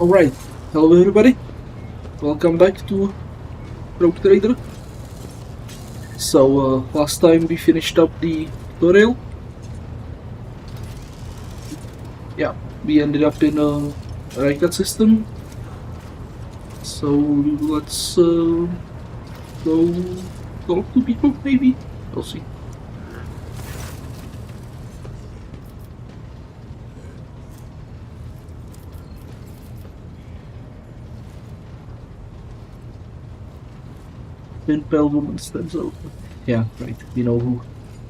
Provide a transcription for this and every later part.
Alright, hello everybody, welcome back to Rogue Trader. So last time we finished up the tutorial. Yeah, we ended up in a Rykad system. So let's go talk to people maybe, we'll see. Impel woman stands out. Yeah, right. We know who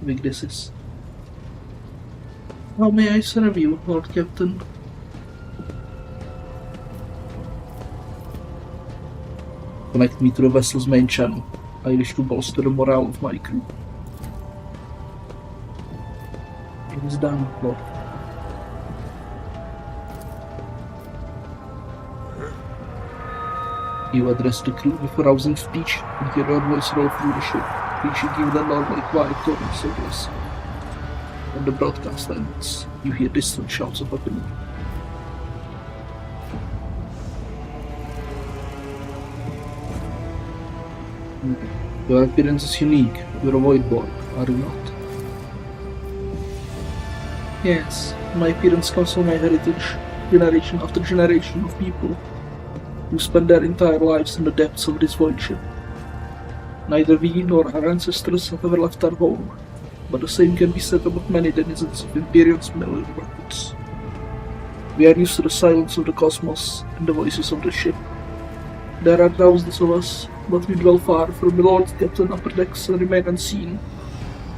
big this is. How may I serve you, Lord Captain? Connect me to the vessel's main channel. I wish to bolster the morale of my crew. It is done, Lord. You address the crew with a rousing speech and hear your voice roll through the ship. You should give the normal quiet tone of service. When the broadcast ends, you hear distant shouts of appeal. Your appearance is unique. You're a voidborn, are you not? Yes, my appearance comes from my heritage, generation after generation of people who spend their entire lives in the depths of this void ship. Neither we nor our ancestors have ever left our home, but the same can be said about many denizens of Imperium's middle records. We are used to the silence of the cosmos and the voices of the ship. There are thousands of us, but we dwell far from the Lord Captain upper decks and remain unseen.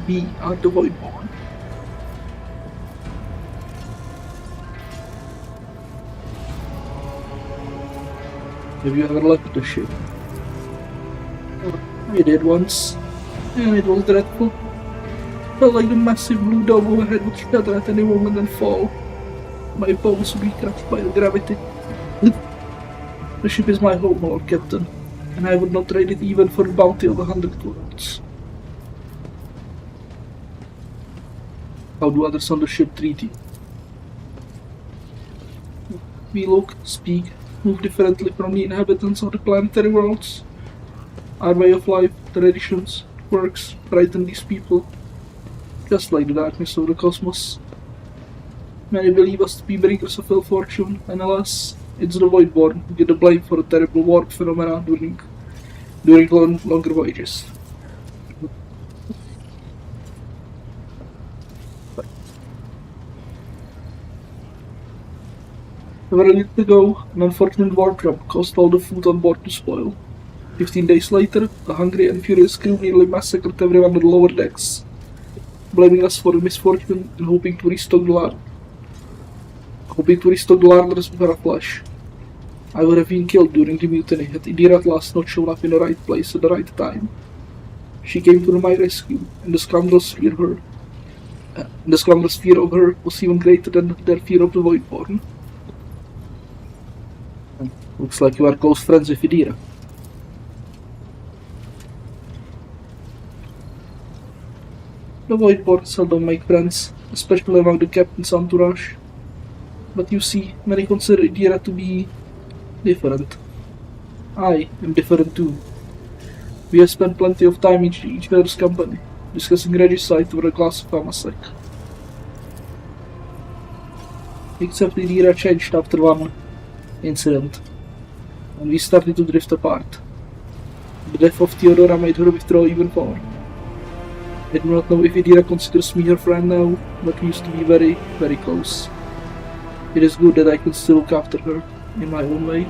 We are the Voidborn. Have you ever left the ship? I did once, and it was dreadful. Felt like the massive blue dome overhead would shatter at any moment and fall. My bones would be crushed by the gravity. The ship is my home, Lord Captain, and I would not trade it even for the bounty of 100 worlds. How do others on the ship treat you? We look, speak, move differently from the inhabitants of the planetary worlds. Our way of life, traditions, quirks frighten these people, just like the darkness of the cosmos. Many believe us to be bringers of ill fortune, and alas, it's the Voidborn who get the blame for the terrible warp phenomena during longer voyages. Several years ago, an unfortunate warp jump caused all the food on board to spoil. 15 days later, a hungry and furious crew nearly massacred everyone on the lower decks, blaming us for the misfortune and hoping to restock the larders with our flesh. I would have been killed during the mutiny had Idira at last not shown up in the right place at the right time. She came to my rescue, and the scoundrels' fear of her was even greater than their fear of the Voidborn. Looks like you are close friends with Idira. The Voidborn seldom make friends, especially among the captain's entourage. But you see, many consider Idira to be different. I am different too. We have spent plenty of time in each other's company, discussing regicide over a glass of Amasek. Except Idira changed after one incident, and we started to drift apart. The death of Theodora made her withdraw even more. I do not know if Idira considers me her friend now, but we used to be very, very close. It is good that I can still look after her in my own way.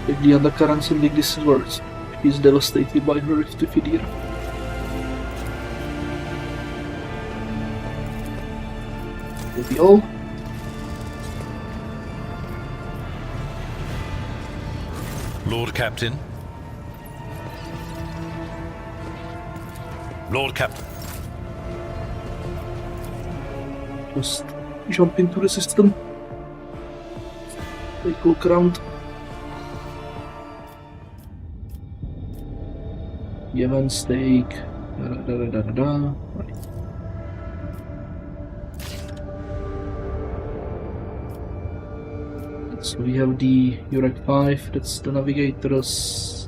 If the undercurrents in this words, he is devastated by her rift to Idira. Will be all. Lord Captain. Lord Captain. Just jump into the system. take a look around. The events take... Right. So we have the Urek 5, that's the navigators.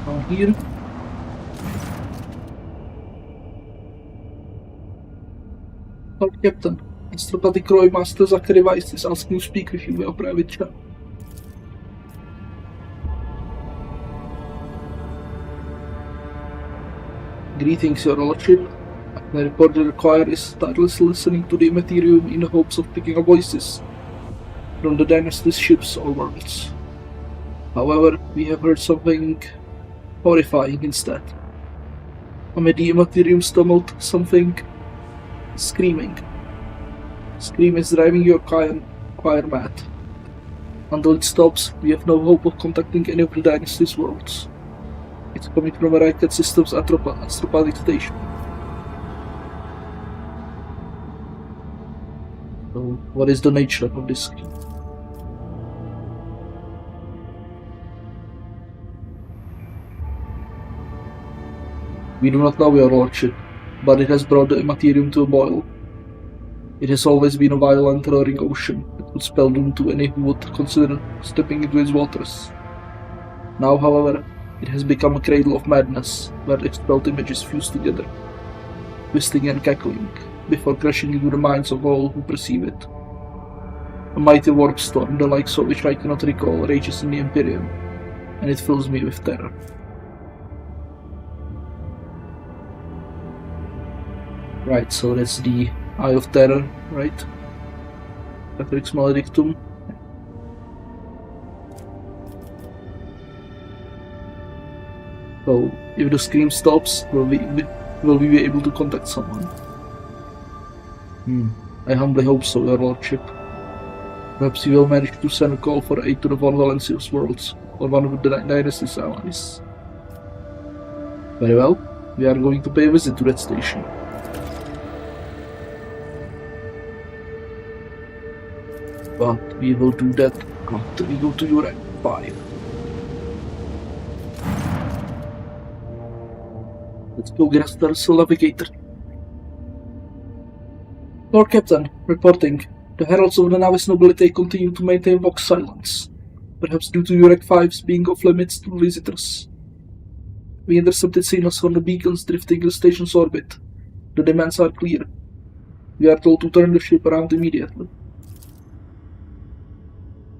Down here. Lord Captain. Astropatic Roy Master Zachary Weiss is asking to speak with you via private chat. Greetings, Your Lordship. The report you require is tirelessly listening to the Imperium in the hopes of picking up voices from the dynasty's ships or worlds. However, we have heard something horrifying instead. Amid the Imperium's tumult, something screaming. Scream is driving your choir mad. Until it stops, we have no hope of contacting any of the dynasty's worlds. It's coming from a Rykad Systems astropathic station. So, what is the nature of this scream? We do not know, Your Lordship, but it has brought the Imperium to a boil. It has always been a violent, roaring ocean that would spell doom to any who would consider stepping into its waters. Now, however, it has become a cradle of madness, where expelled images fuse together, twisting and cackling, before crashing into the minds of all who perceive it. A mighty warp storm, the likes of which I cannot recall, rages in the Imperium, and it fills me with terror. Right, so that's the Eye of Terror, right? Patrick's Maledictum. So, if the scream stops, will we be able to contact someone? I humbly hope so, Your Lordship. Perhaps you will manage to send a call for aid to the von Valencius worlds, or one of the dynasty's allies. Very well, we are going to pay a visit to that station. But we will do that after we go to Urek 5. Let's go get the navigator. Lord Captain, reporting. The heralds of the Navis nobility continue to maintain vox silence, perhaps due to Urek 5's being off limits to visitors. We intercepted signals from the beacons drifting the station's orbit. The demands are clear. We are told to turn the ship around immediately.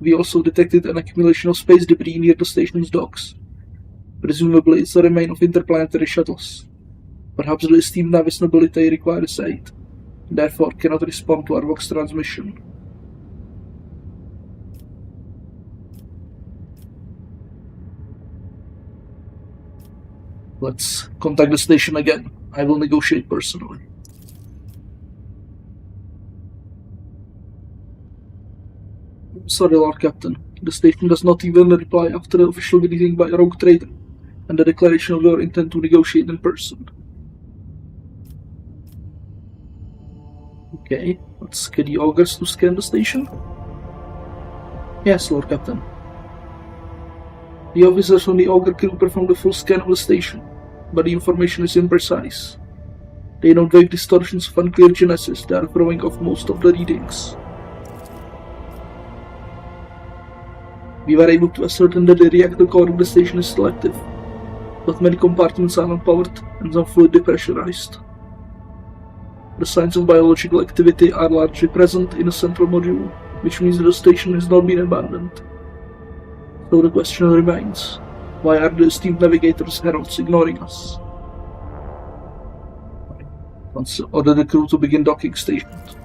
We also detected an accumulation of space debris near the station's docks. Presumably it's the remain of interplanetary shuttles. Perhaps the esteemed Navis nobility requires aid, and therefore cannot respond to our vox transmission. Let's contact the station again. I will negotiate personally. Sorry, Lord Captain. The station does not even reply after the official greeting by a rogue trader and the declaration of your intent to negotiate in person. Okay, let's get the augurs to scan the station. Yes, Lord Captain. The officers on the augur crew performed a full scan of the station, but the information is imprecise. They note vague distortions of unclear genesis that are throwing off most of the readings. We were able to ascertain that the reactor core of the station is still active, but many compartments are unpowered and some fluid depressurized. The signs of biological activity are largely present in the central module, which means that the station has not been abandoned. So the question remains, why are the esteemed navigators heralds ignoring us? Let's order the crew to begin docking stations.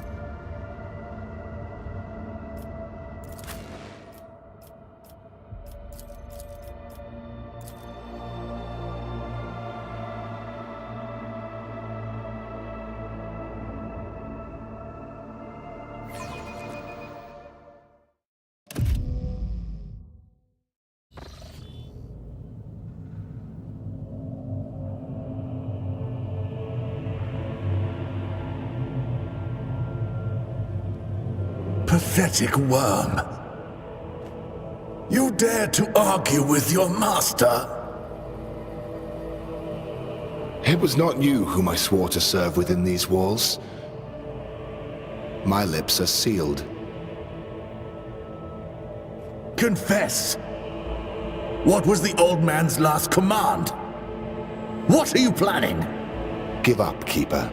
pathetic worm. You dare to argue with your master? It was not you whom I swore to serve within these walls. My lips are sealed. Confess! What was the old man's last command? What are you planning? Give up, Keeper.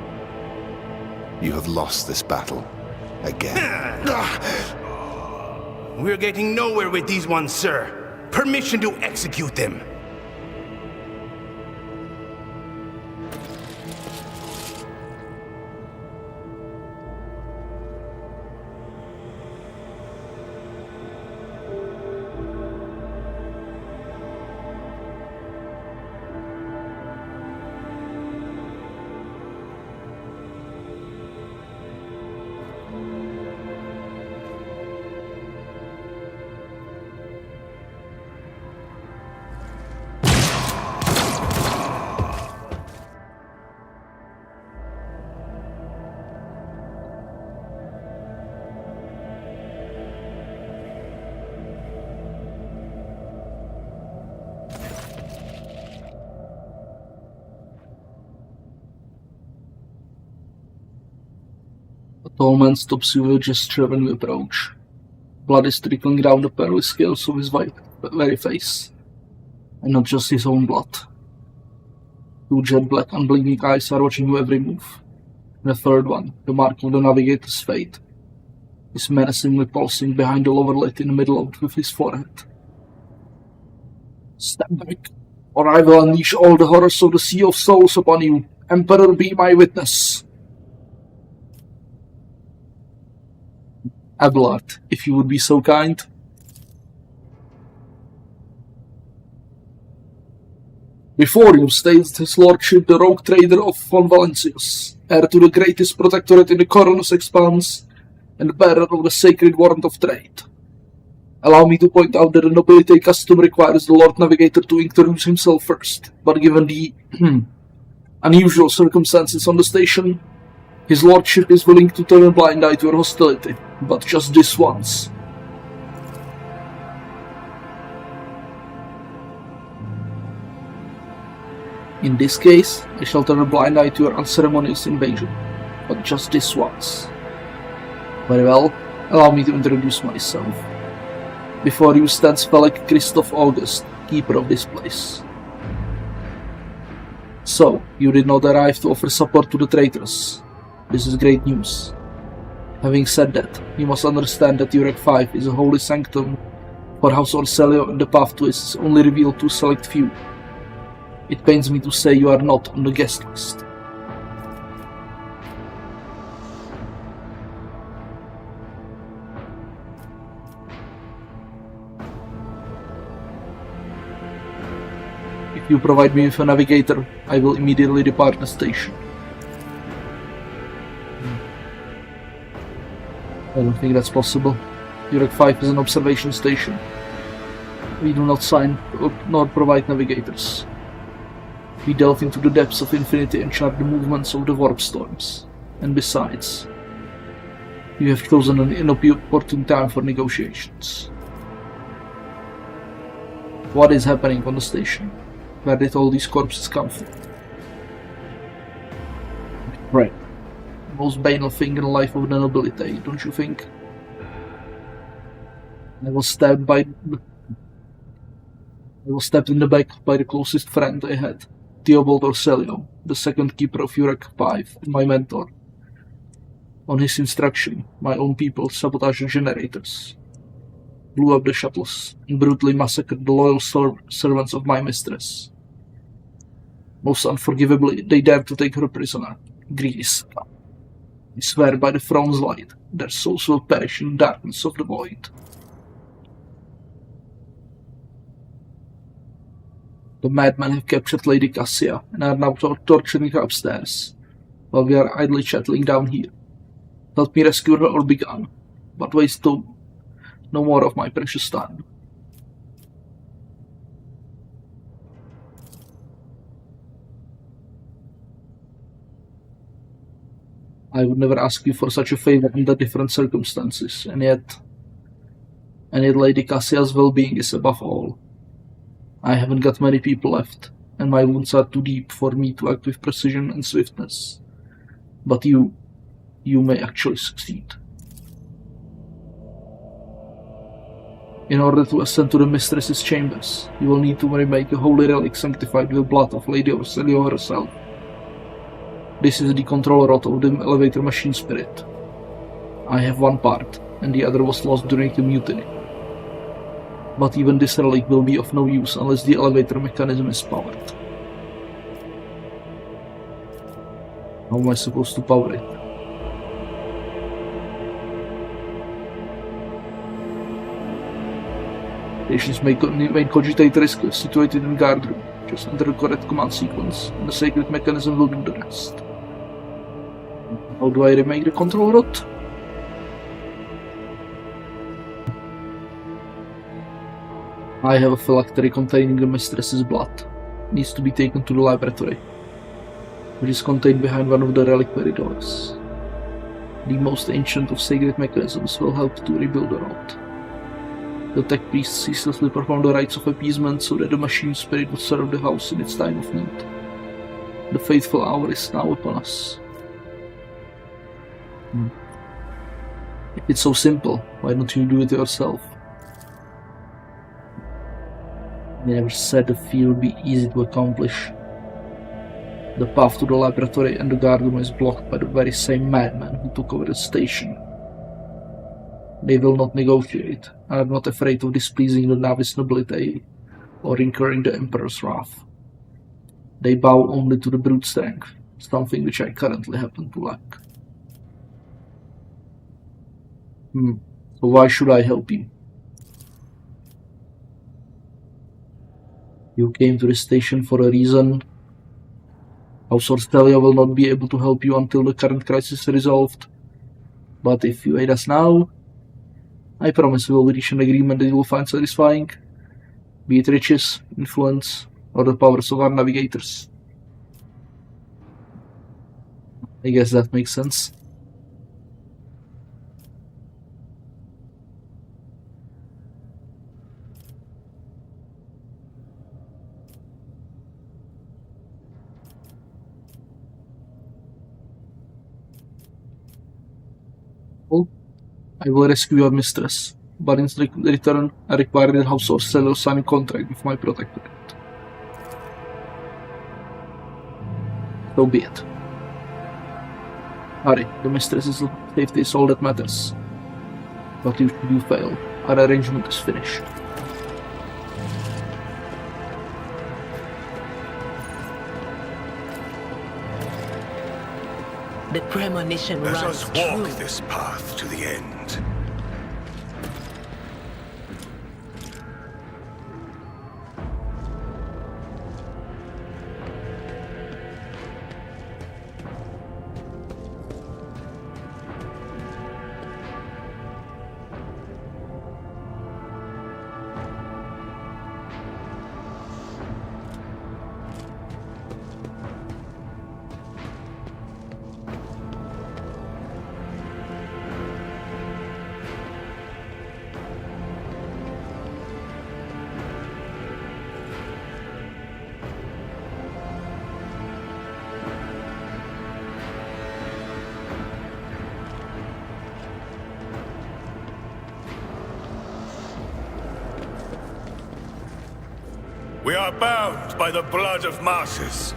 You have lost this battle. Again. We're getting nowhere with these ones, sir. Permission to execute them. A tall man stops you with a gesture when you approach. Blood is trickling down the pearly scales of his very face. And not just his own blood. Two jet black unblinking eyes are watching you every move. And a third one, the mark of the navigator's fate, is menacingly pulsing behind the lower lid in the middle of his forehead. Step back, or I will unleash all the horrors of the Sea of Souls upon you. Emperor, be my witness. Abelard, if you would be so kind. Before you stands his lordship the rogue trader of von Valencius, heir to the greatest protectorate in the Koronus Expanse, and bearer of the sacred warrant of trade. Allow me to point out that the nobility custom requires the Lord Navigator to introduce himself first, but given the unusual circumstances on the station, his lordship is willing to turn a blind eye to your hostility, but just this once. In this case, I shall turn a blind eye to your unceremonious invasion, but just this once. Very well, allow me to introduce myself. Before you stands Velek Christoph August, keeper of this place. So, you did not arrive to offer support to the traitors. This is great news. Having said that, you must understand that Urek 5 is a holy sanctum for House Orselio, and the path to it is only revealed to a select few. It pains me to say you are not on the guest list. If you provide me with a navigator, I will immediately depart the station. I don't think that's possible. Urek 5 is an observation station. We do not sign nor provide navigators. We delve into the depths of infinity and chart the movements of the warp storms. And besides, you have chosen an inopportune time for negotiations. What is happening on the station? Where did all these corpses come from? Right. Most banal thing in the life of the nobility, don't you think? I was stabbed in the back by the closest friend I had, Theobald Orselio, the second keeper of Urek 5, my mentor. On his instruction, my own people sabotaged the generators, blew up the shuttles, and brutally massacred the loyal servants of my mistress. Most unforgivably, they dared to take her prisoner, greedy Satan. I swear by the throne's light, their souls will perish in the darkness of the void. The madmen have captured Lady Cassia and are now torturing her upstairs, while we are idly chatting down here. Help me rescue her or be gone, but waste no more of my precious time. I would never ask you for such a favor under different circumstances, and yet Lady Cassia's well-being is above all. I haven't got many people left, and my wounds are too deep for me to act with precision and swiftness. But you may actually succeed. In order to ascend to the Mistress's chambers, you will need to remake a holy relic sanctified with blood of Lady Orselio herself. This is the control rod of the elevator machine spirit. I have one part, and the other was lost during the mutiny. But even this relic will be of no use unless the elevator mechanism is powered. How am I supposed to power it? Patients may cogitate risk situated in guard room. Just enter the correct command sequence, and the sacred mechanism will do the rest. How do I remake the control rod? I have a phylactery containing the Mistress's blood. It needs to be taken to the laboratory, which is contained behind one of the reliquary doors. The most ancient of sacred mechanisms will help to rebuild the rod. The tech priests ceaselessly perform the rites of appeasement so that the machine spirit would serve the house in its time of need. The fateful hour is now upon us. If it's so simple, why don't you do it yourself? I never said the feat would be easy to accomplish. The path to the laboratory and the guard room is blocked by the very same madman who took over the station. They will not negotiate, and are not afraid of displeasing the Navis nobility or incurring the Emperor's wrath. They bow only to the brute strength, something which I currently happen to lack. So why should I help you? You came to the station for a reason. House Orstelia will not be able to help you until the current crisis is resolved. But if you aid us now, I promise we will reach an agreement that you will find satisfying, be it riches, influence, or the powers of our navigators. I guess that makes sense. Well, I will rescue your mistress, but in return I require that House Orselio sign a contract with my protectorate. So be it. Hurry, the mistress's safety is all that matters. But if you fail, our arrangement is finished. The premonition Let runs us walk true. this path to the end. We are bound by the blood of martyrs.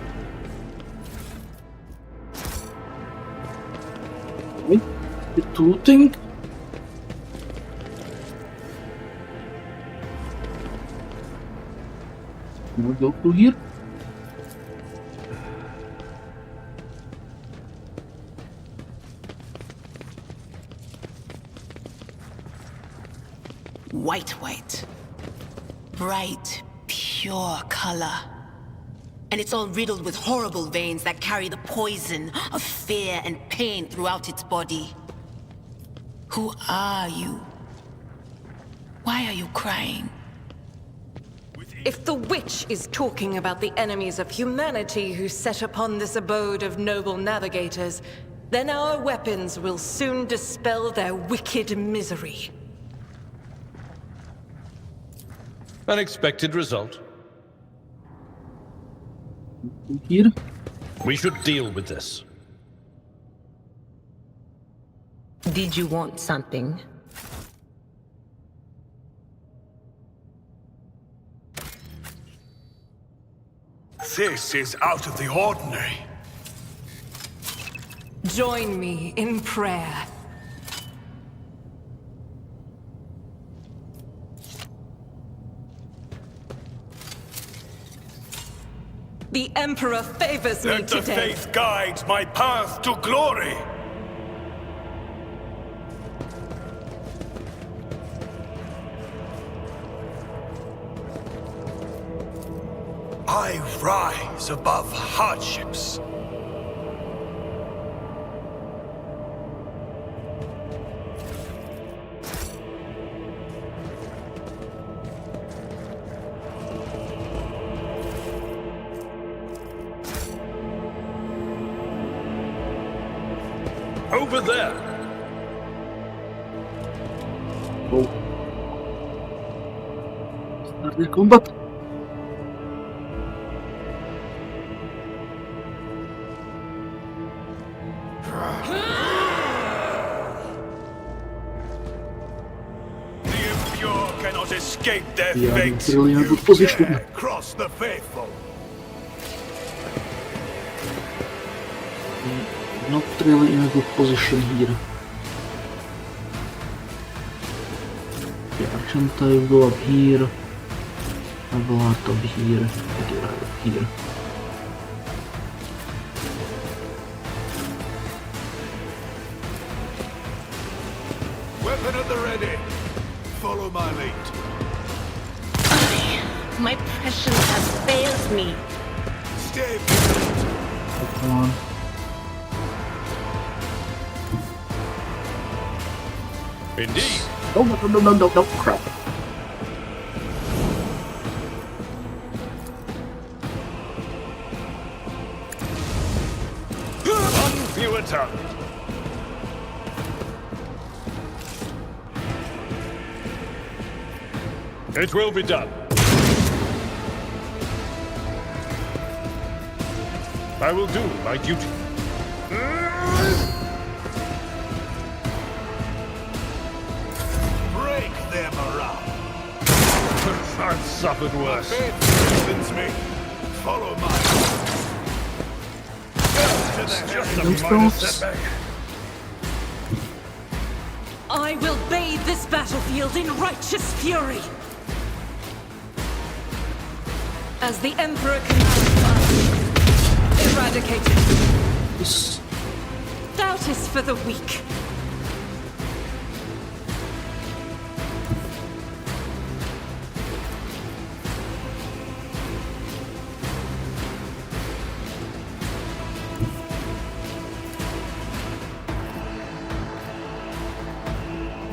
Wait, the two thing? Can we go through here? White. Bright, pure color. And it's all riddled with horrible veins that carry the poison of fear and pain throughout its body. Who are you? Why are you crying? If the witch is talking about the enemies of humanity who set upon this abode of noble navigators, Then our weapons will soon dispel their wicked misery. An expected result. Here. We should deal with this. Did you want something? This is out of the ordinary. Join me in prayer. The Emperor favors me Let the today. faith guide my path to glory. I rise above hardships. Over there! Oh. Start the combat. The impure cannot escape their We are in fate. really a good position. Dare cross the faithful. Not really in a good position here. The Argenta will go up here. I will out up here. Get out of here. Weapon at the ready. Follow my lead. My prescience has failed me. Stay Oh, come on. Indeed. No, crap. One fewer target. It will be done. I will do my duty. break their morale. I've suffered worse. Faith strengthens me. Follow my Just a Those minor bolts. setback. I will bathe this battlefield in righteous fury. As the Emperor commands, eradicated. This Doubt is for the weak.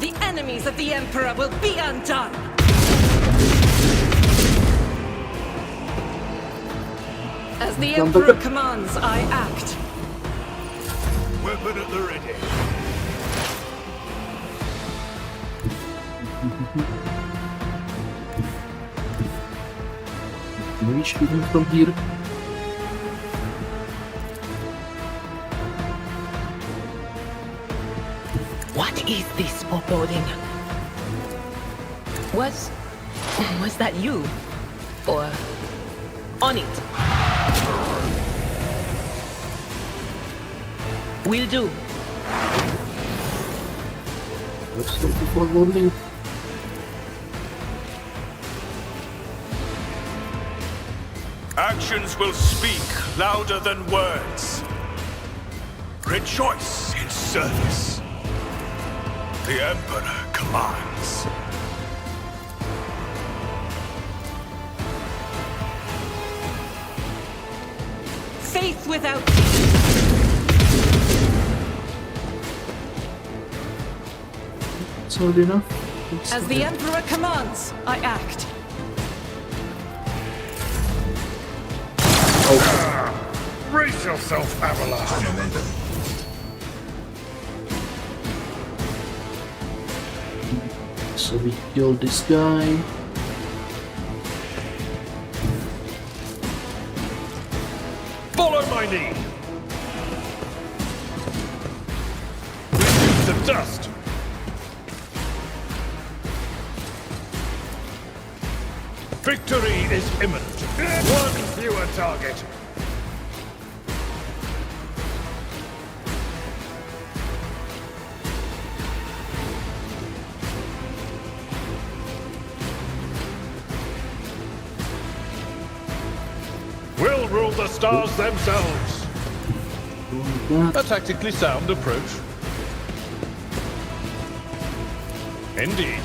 The enemies of the Emperor will be undone. As the Emperor commands, I act. weapon at the ready. reach him from here. What is this foreboding? Was that you? Or on it? Will do. Let's go before loading. Actions will speak louder than words. Rejoice in service. The Emperor commands. Faith without It's not enough. It's As the Emperor commands, I act. Brace yourself, Avalar. So we killed this guy. Follow my lead! Reduce to dust! Victory is imminent. One fewer target. We'll rule the stars themselves. A tactically sound approach. Indeed.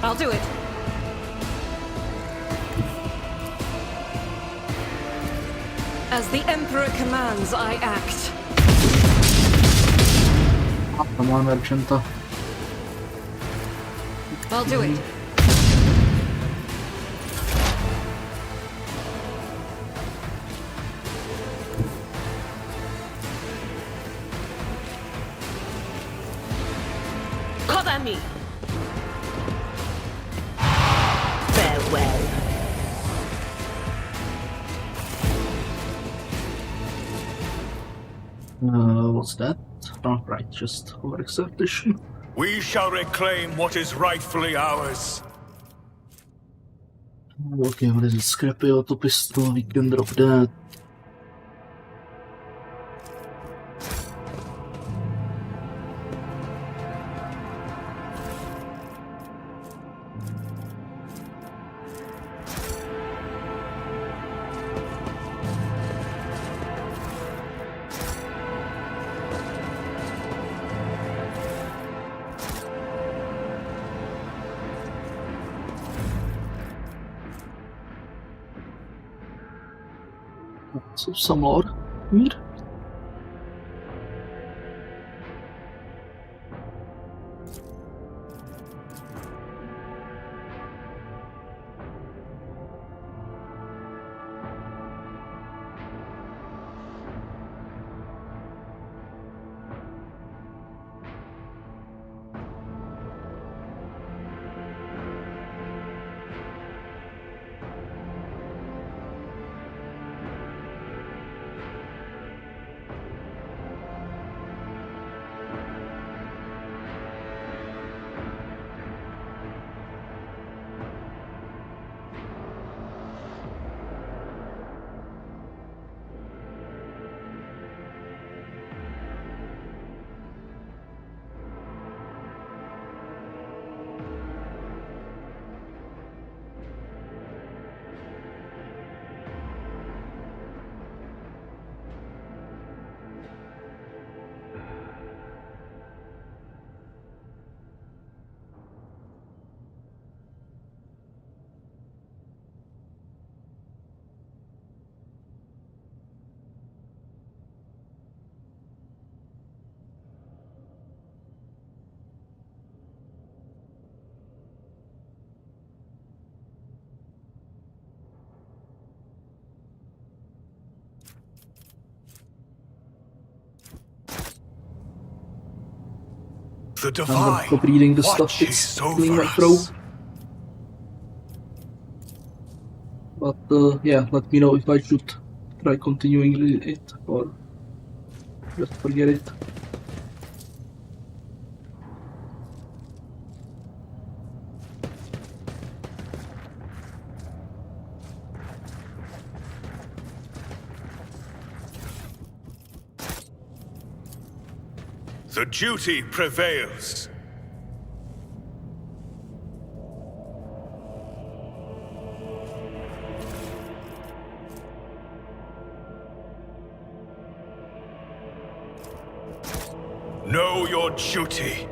I'll do it. As the Emperor commands, I act. Come on, Argenta. I'll do it. Cover me! Farewell. What's that? Oh, right, just overexertion. We shall reclaim what is rightfully ours. Okay, what is it? Scrappy auto pistol, we can drop that. So some more here. The I'm divine. stop reading the stuff watches it's over killing my throat. us. But yeah, let me know if I should try continuing it or just forget it. The duty prevails. Know your duty.